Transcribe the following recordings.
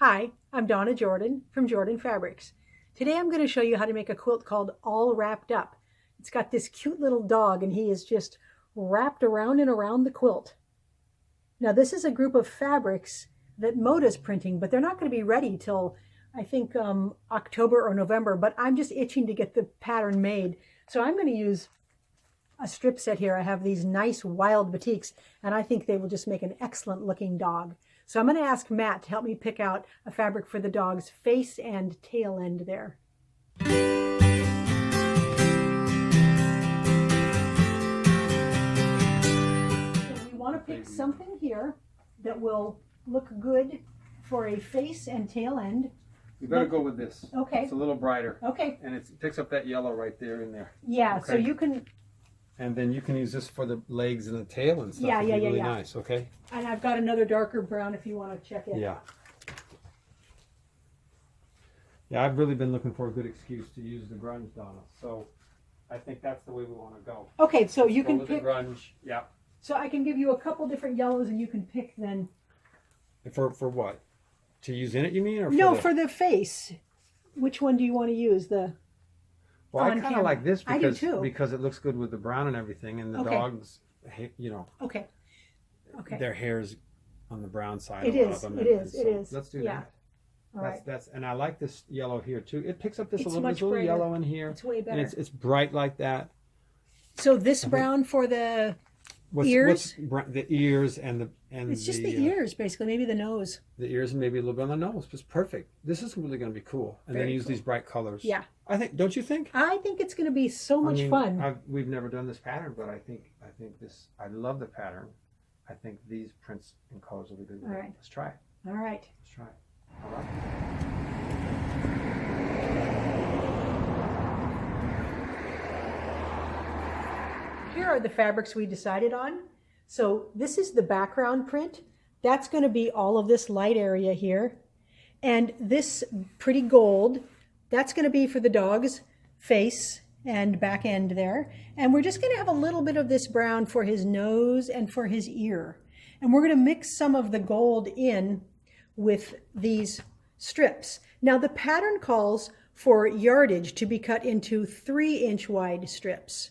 Hi, I'm Donna Jordan from Jordan Fabrics. Today I'm going to show you how to make a quilt called All Wrapped Up. It's got this cute little dog and he is just wrapped around and around the quilt. Now this is a group of fabrics that Moda's printing, but they're not going to be ready till I think October or November, but I'm just itching to get the pattern made. So I'm going to use a strip set here. I have these nice wild batiks and I think they will just make an excellent looking dog. So I'm going to ask Matt to help me pick out a fabric for the dog's face and tail end there. So we want to pick something here that will look good for a face and tail end. You better go with this. Okay. It's a little brighter. Okay. And it picks up that yellow right there in there. Yeah, okay. So you can... And then you can use this for the legs and the tail and stuff. Yeah. Really nice, okay? And I've got another darker brown if you want to check it. Yeah. Yeah, I've really been looking for a good excuse to use the grunge, Donna. So I think that's the way we want to go. Okay, so you Go can with pick... the grunge, yeah. So I can give you a couple different yellows and you can pick then... For what? To use in it, you mean? Or No, for the face. Which one do you want to use? Well, I kind of like this I do too. because it looks good with the brown and everything, and the dogs, you know, okay, their hair's on the brown side. It is. It is. Let's do yeah. that. All right. That's and I like this yellow here too. It picks up this It's a little, much little brighter. yellow in here. It's way better. And it's bright like that. So this brown for the ears. The ears and it's just the ears, basically. Maybe the nose. The ears and maybe a little bit on the nose. It's perfect. This is really going to be cool. And then use these bright colors. Yeah. I think. Don't you think? I think it's going to be so much fun. We've never done this pattern, but I think this. I love the pattern. I think these prints and colors will be good. All right. Let's try it. All right. Let's try it. All right. Here are the fabrics we decided on. So this is the background print. That's going to be all of this light area here. And this pretty gold, that's going to be for the dog's face and back end there. And we're just going to have a little bit of this brown for his nose and for his ear. And we're going to mix some of the gold in with these strips. Now the pattern calls for yardage to be cut into 3-inch wide strips.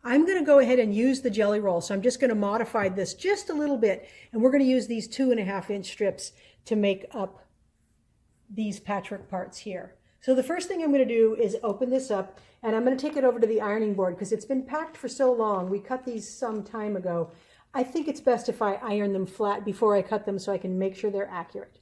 I'm going to go ahead and use the jelly roll. So I'm just going to modify this just a little bit. And we're going to use these 2.5-inch strips to make up these patchwork parts here. So the first thing I'm going to do is open this up and I'm going to take it over to the ironing board because it's been packed for so long. We cut these some time ago. I think it's best if I iron them flat before I cut them so I can make sure they're accurate.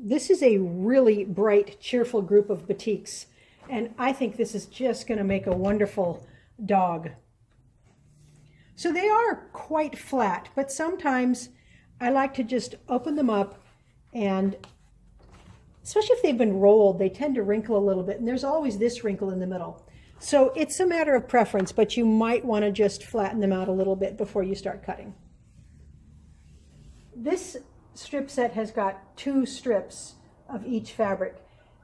This is a really bright, cheerful group of batiks, and I think this is just going to make a wonderful dog. So they are quite flat, but sometimes I like to just open them up, and especially if they've been rolled, they tend to wrinkle a little bit, and there's always this wrinkle in the middle. So it's a matter of preference, but you might want to just flatten them out a little bit before you start cutting. This strip set has got 2 strips of each fabric,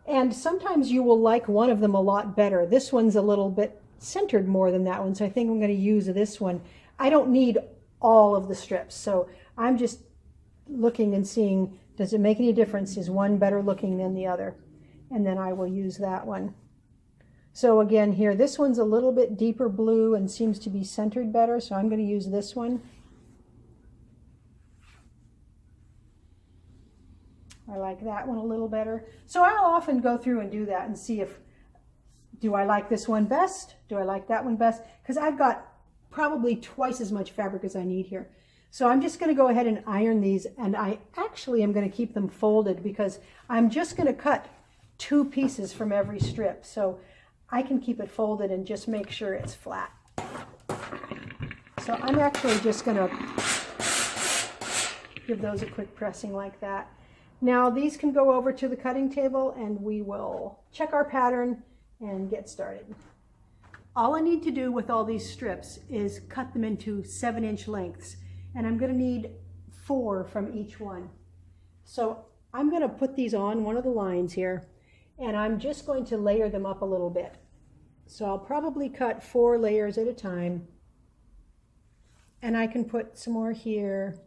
and sometimes you will like one of them a lot better. This one's a little bit centered more than that one, so I think I'm going to use this one. I don't need all of the strips, so I'm just looking and seeing, does it make any difference? Is one better looking than the other? And then I will use that one. So again here, this one's a little bit deeper blue and seems to be centered better, so I'm going to use this one. I like that one a little better. So I'll often go through and do that and see if, do I like this one best? Do I like that one best? Because I've got probably twice as much fabric as I need here. So I'm just going to go ahead and iron these, and I actually am going to keep them folded because I'm just going to cut 2 pieces from every strip. So I can keep it folded and just make sure it's flat. So I'm actually just going to give those a quick pressing like that. Now these can go over to the cutting table and we will check our pattern and get started. All I need to do with all these strips is cut them into 7-inch lengths. and I'm going to need 4 from each one. So I'm going to put these on one of the lines here, and I'm just going to layer them up a little bit. So I'll probably cut 4 layers at a time, and I can put some more here,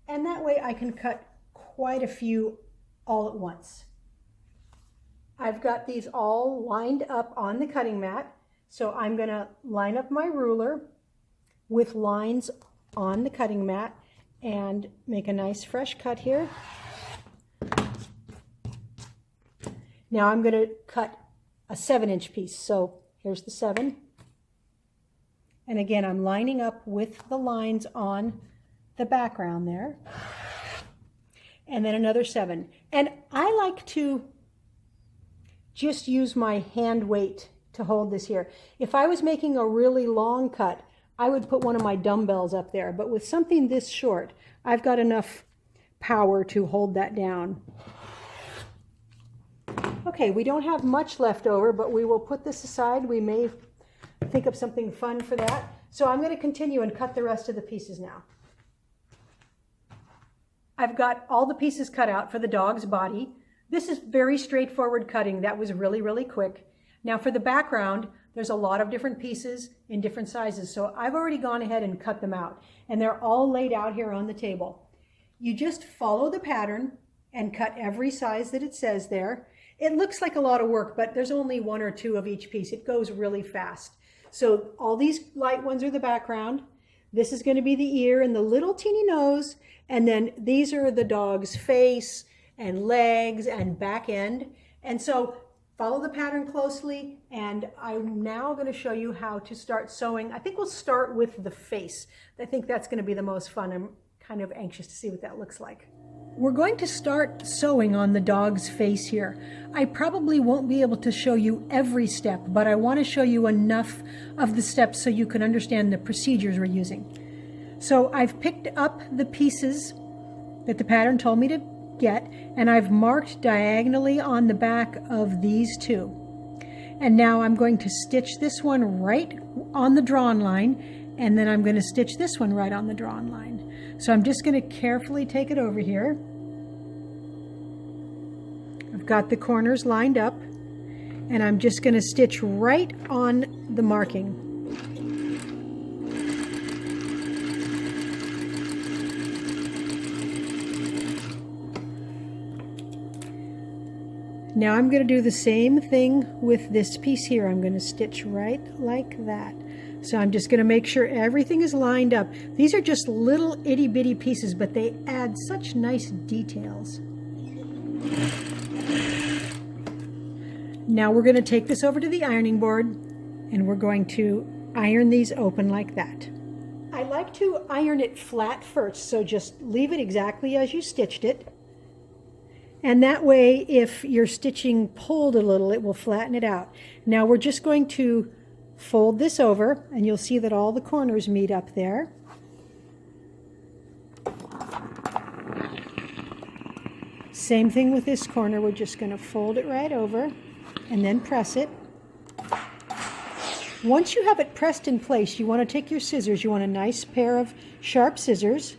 and that way I can cut quite a few all at once. I've got these all lined up on the cutting mat, so I'm going to line up my ruler with lines on the cutting mat and make a nice fresh cut here. Now I'm going to cut a 7-inch piece, so here's the 7. And again, I'm lining up with the lines on the background there. And then another 7. And I like to just use my hand weight to hold this here. If I was making a really long cut, I would put one of my dumbbells up there. But with something this short, I've got enough power to hold that down. Okay, we don't have much left over, but we will put this aside. We may think of something fun for that. So I'm going to continue and cut the rest of the pieces now. I've got all the pieces cut out for the dog's body. This is very straightforward cutting. That was really, really quick. Now for the background, there's a lot of different pieces in different sizes. So I've already gone ahead and cut them out, and they're all laid out here on the table. You just follow the pattern and cut every size that it says there. It looks like a lot of work, but there's only 1 or 2 of each piece. It goes really fast. So all these light ones are the background. This is going to be the ear and the little teeny nose. And then these are the dog's face and legs and back end. And so follow the pattern closely. And I'm now going to show you how to start sewing. I think we'll start with the face. I think that's going to be the most fun. I'm kind of anxious to see what that looks like. We're going to start sewing on the dog's face here. I probably won't be able to show you every step, but I want to show you enough of the steps so you can understand the procedures we're using. So I've picked up the pieces that the pattern told me to get, and I've marked diagonally on the back of these 2. And now I'm going to stitch this one right on the drawn line, and then I'm going to stitch this one right on the drawn line. So I'm just going to carefully take it over here. I've got the corners lined up, and I'm just going to stitch right on the marking. Now I'm going to do the same thing with this piece here. I'm going to stitch right like that. So I'm just going to make sure everything is lined up. These are just little itty bitty pieces, but they add such nice details. Now we're going to take this over to the ironing board, and we're going to iron these open like that. I like to iron it flat first, so just leave it exactly as you stitched it. And that way, if your stitching pulled a little, it will flatten it out. Now we're just going to fold this over, and you'll see that all the corners meet up there. Same thing with this corner. We're just going to fold it right over and then press it. Once you have it pressed in place, you want to take your scissors. You want a nice pair of sharp scissors,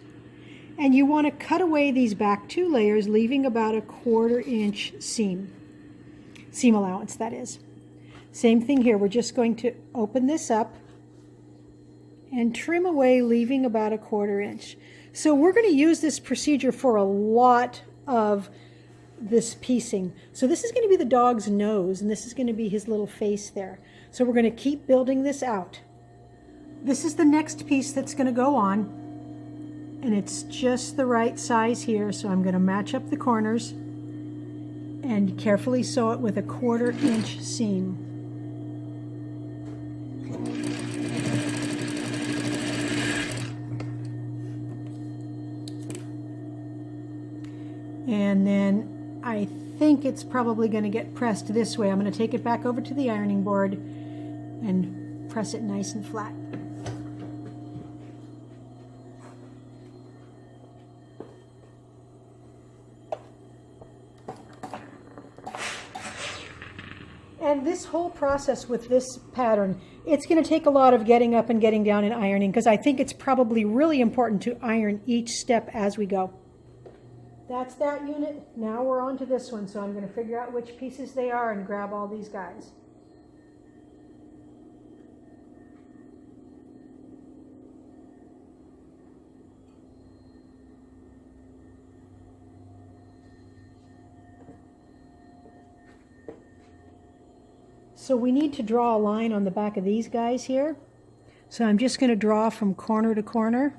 and you want to cut away these back 2 layers, leaving about a 1/4 inch seam allowance, that is. Same thing here. We're just going to open this up and trim away, leaving about a 1/4 inch. So we're going to use this procedure for a lot of this piecing. So this is going to be the dog's nose, and this is going to be his little face there. So we're going to keep building this out. This is the next piece that's going to go on, and it's just the right size here. So I'm going to match up the corners and carefully sew it with a 1/4 inch seam. And then I think it's probably going to get pressed this way. I'm going to take it back over to the ironing board and press it nice and flat. And this whole process with this pattern, it's going to take a lot of getting up and getting down and ironing, because I think it's probably really important to iron each step as we go. That's that unit. Now we're on to this one, so I'm going to figure out which pieces they are and grab all these guys. So we need to draw a line on the back of these guys here. So I'm just going to draw from corner to corner.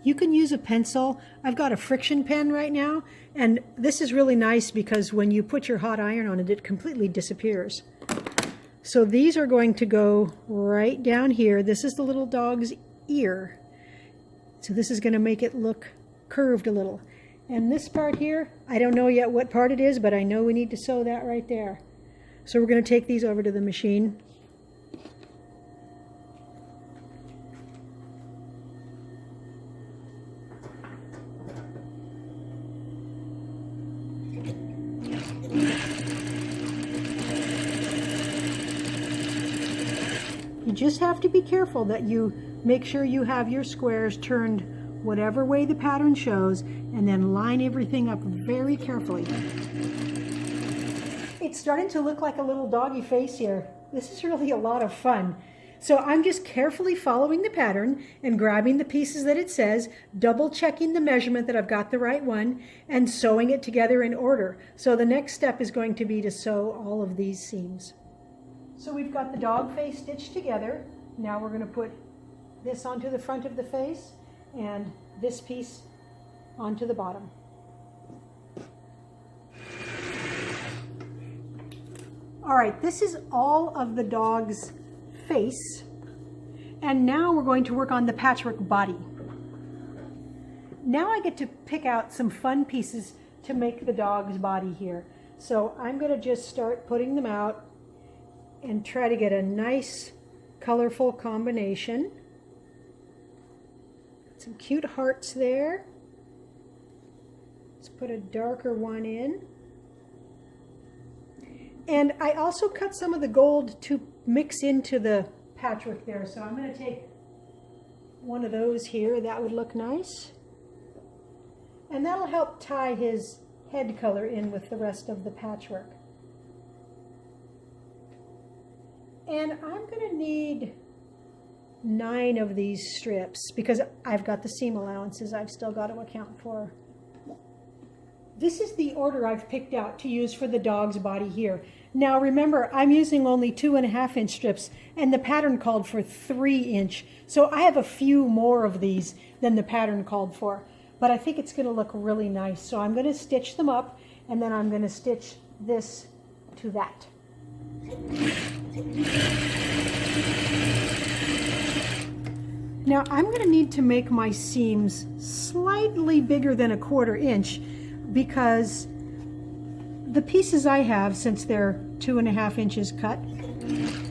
You can use a pencil. I've got a friction pen right now, and this is really nice because when you put your hot iron on it, it completely disappears. So these are going to go right down here. This is the little dog's ear. So this is going to make it look curved a little. And this part here, I don't know yet what part it is, but I know we need to sew that right there. So we're going to take these over to the machine. You just have to be careful that you make sure you have your squares turned whatever way the pattern shows, and then line everything up very carefully. It's starting to look like a little doggy face here. This is really a lot of fun. So I'm just carefully following the pattern and grabbing the pieces that it says, double checking the measurement that I've got the right one, and sewing it together in order. So the next step is going to be to sew all of these seams. So we've got the dog face stitched together. Now we're going to put this onto the front of the face and this piece onto the bottom. All right, this is all of the dog's face, and now we're going to work on the patchwork body. Now I get to pick out some fun pieces to make the dog's body here. So I'm going to just start putting them out and try to get a nice colorful combination. Some cute hearts there. Let's put a darker one in. And I also cut some of the gold to mix into the patchwork there. So I'm going to take one of those here. That would look nice. And that'll help tie his head color in with the rest of the patchwork. And I'm going to need 9 of these strips because I've got the seam allowances I've still got to account for. This is the order I've picked out to use for the dog's body here. Now remember, I'm using only 2.5 inch strips and the pattern called for 3 inch. So I have a few more of these than the pattern called for. But I think it's going to look really nice. So I'm going to stitch them up and then I'm going to stitch this to that. Now I'm going to need to make my seams slightly bigger than 1/4 inch because the pieces I have, since they're 2.5 inches cut,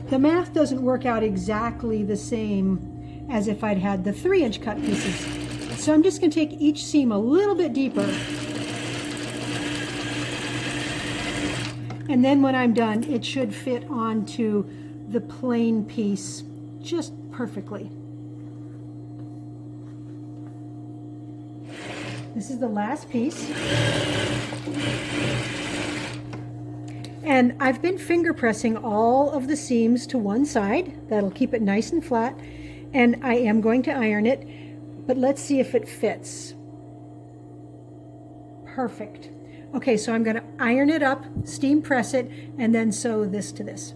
the math doesn't work out exactly the same as if I'd had the 3 inch cut pieces. So I'm just going to take each seam a little bit deeper. And then when I'm done, it should fit onto the plain piece just perfectly. This is the last piece. And I've been finger pressing all of the seams to one side. That'll keep it nice and flat. And I am going to iron it, but let's see if it fits. Perfect. Okay, so I'm going to iron it up, steam press it, and then sew this to this.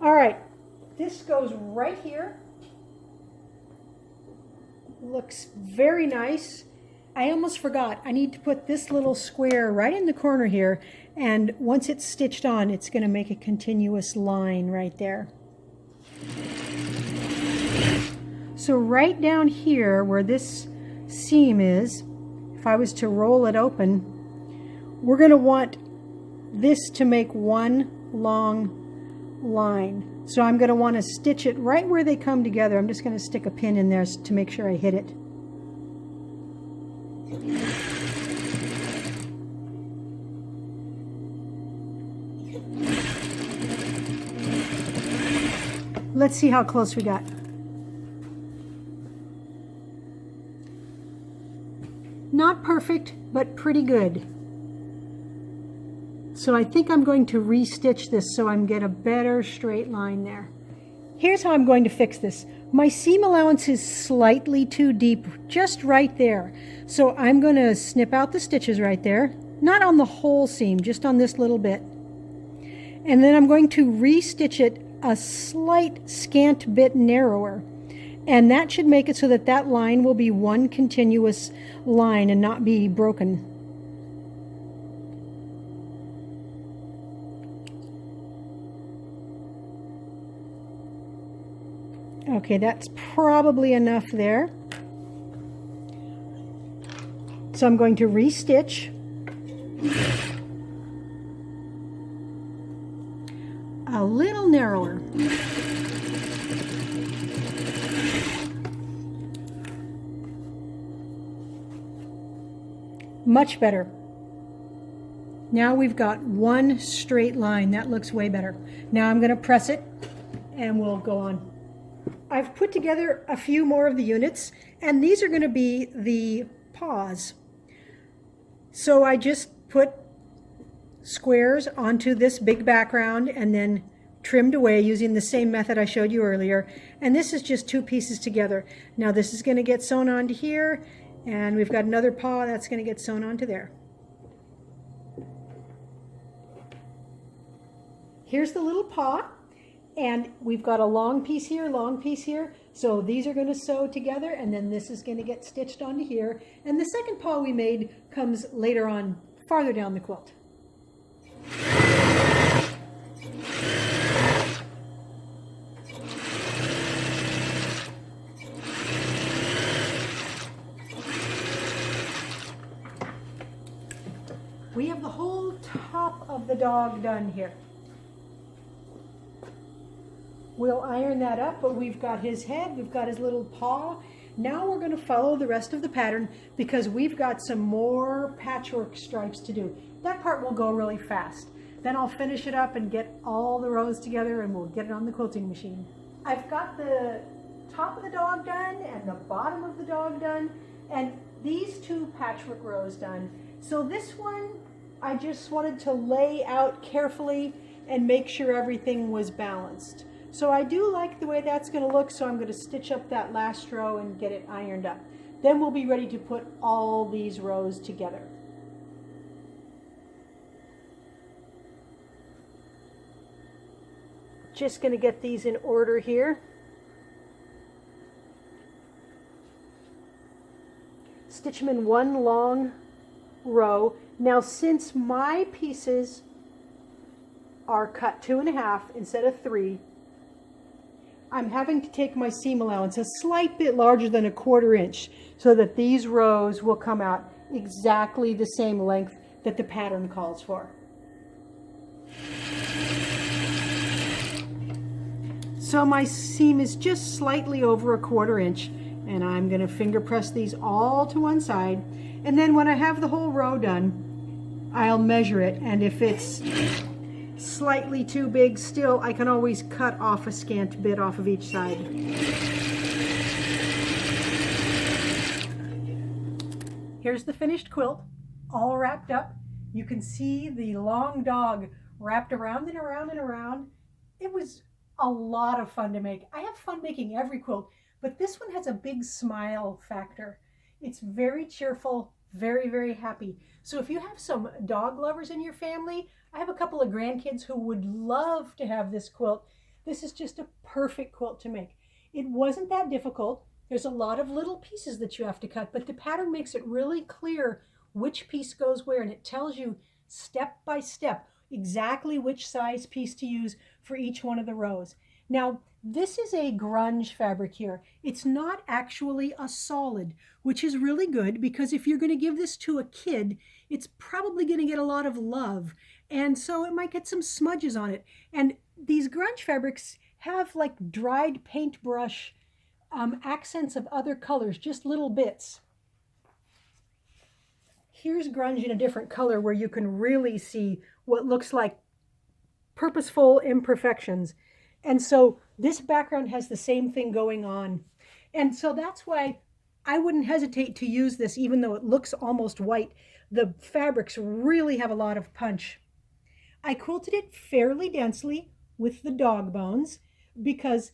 All right, this goes right here. Looks very nice. I almost forgot. I need to put this little square right in the corner here, and once it's stitched on, it's going to make a continuous line right there. So right down here where this seam is, if I was to roll it open, we're going to want this to make one long line. So I'm going to want to stitch it right where they come together. I'm just going to stick a pin in there to make sure I hit it. Let's see how close we got. Not perfect, but pretty good. So I think I'm going to restitch this so I can get a better straight line there. Here's how I'm going to fix this. My seam allowance is slightly too deep, just right there. So I'm going to snip out the stitches right there, not on the whole seam, just on this little bit. And then I'm going to restitch it a slight scant bit narrower. And that should make it so that that line will be one continuous line and not be broken. Okay, that's probably enough there. So I'm going to restitch. A little narrower. Much better. Now we've got one straight line. That looks way better. Now I'm going to press it and we'll go on. I've put together a few more of the units, and these are going to be the paws. So I just put squares onto this big background and then trimmed away using the same method I showed you earlier. And this is just two pieces together. Now this is going to get sewn onto here, and we've got another paw that's going to get sewn onto there. Here's the little paw, and we've got a long piece here, long piece here. So these are going to sew together, and then this is going to get stitched onto here. And the second paw we made comes later on, farther down the quilt. We have the whole top of the dog done here. We'll iron that up, but we've got his head, we've got his little paw. Now we're going to follow the rest of the pattern because we've got some more patchwork stripes to do. That part will go really fast. Then I'll finish it up and get all the rows together and we'll get it on the quilting machine. I've got the top of the dog done and the bottom of the dog done and these two patchwork rows done. So this one, I just wanted to lay out carefully and make sure everything was balanced. So I do like the way that's going to look, so I'm going to stitch up that last row and get it ironed up. Then we'll be ready to put all these rows together. Just going to get these in order here. Stitch them in one long row. Now since my pieces are cut 2.5 instead of 3, I'm having to take my seam allowance a slight bit larger than 1/4 inch so that these rows will come out exactly the same length that the pattern calls for. So my seam is just slightly over 1/4 inch, and I'm going to finger press these all to one side, and then when I have the whole row done, I'll measure it, and if it's slightly too big still, I can always cut off a scant bit off of each side. Here's the finished quilt, all wrapped up. You can see the long dog wrapped around and around and around. It was a lot of fun to make. I have fun making every quilt, but this one has a big smile factor. It's very cheerful, very, very happy. So if you have some dog lovers in your family, I have a couple of grandkids who would love to have this quilt. This is just a perfect quilt to make. It wasn't that difficult. There's a lot of little pieces that you have to cut, but the pattern makes it really clear which piece goes where, and it tells you step by step exactly which size piece to use for each one of the rows. Now, this is a grunge fabric here. It's not actually a solid, which is really good because if you're going to give this to a kid, it's probably going to get a lot of love. And so it might get some smudges on it. And these grunge fabrics have like dried paintbrush accents of other colors, just little bits. Here's grunge in a different color where you can really see what looks like purposeful imperfections. And so this background has the same thing going on. And so that's why I wouldn't hesitate to use this even though it looks almost white. The fabrics really have a lot of punch. I quilted it fairly densely with the dog bones because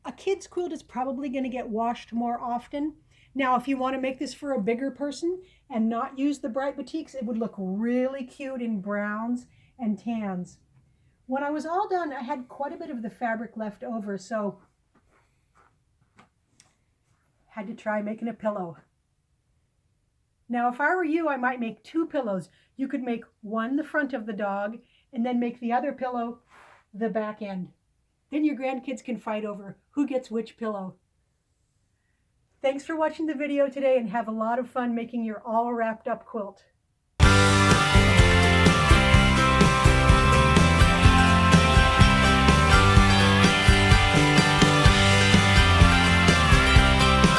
a kid's quilt is probably going to get washed more often. Now, if you want to make this for a bigger person and not use the bright batiks, it would look really cute in browns and tans. When I was all done, I had quite a bit of the fabric left over, so had to try making a pillow. Now, if I were you, I might make 2 pillows. You could make one the front of the dog and then make the other pillow the back end. Then your grandkids can fight over who gets which pillow. Thanks for watching the video today and have a lot of fun making your all wrapped up quilt.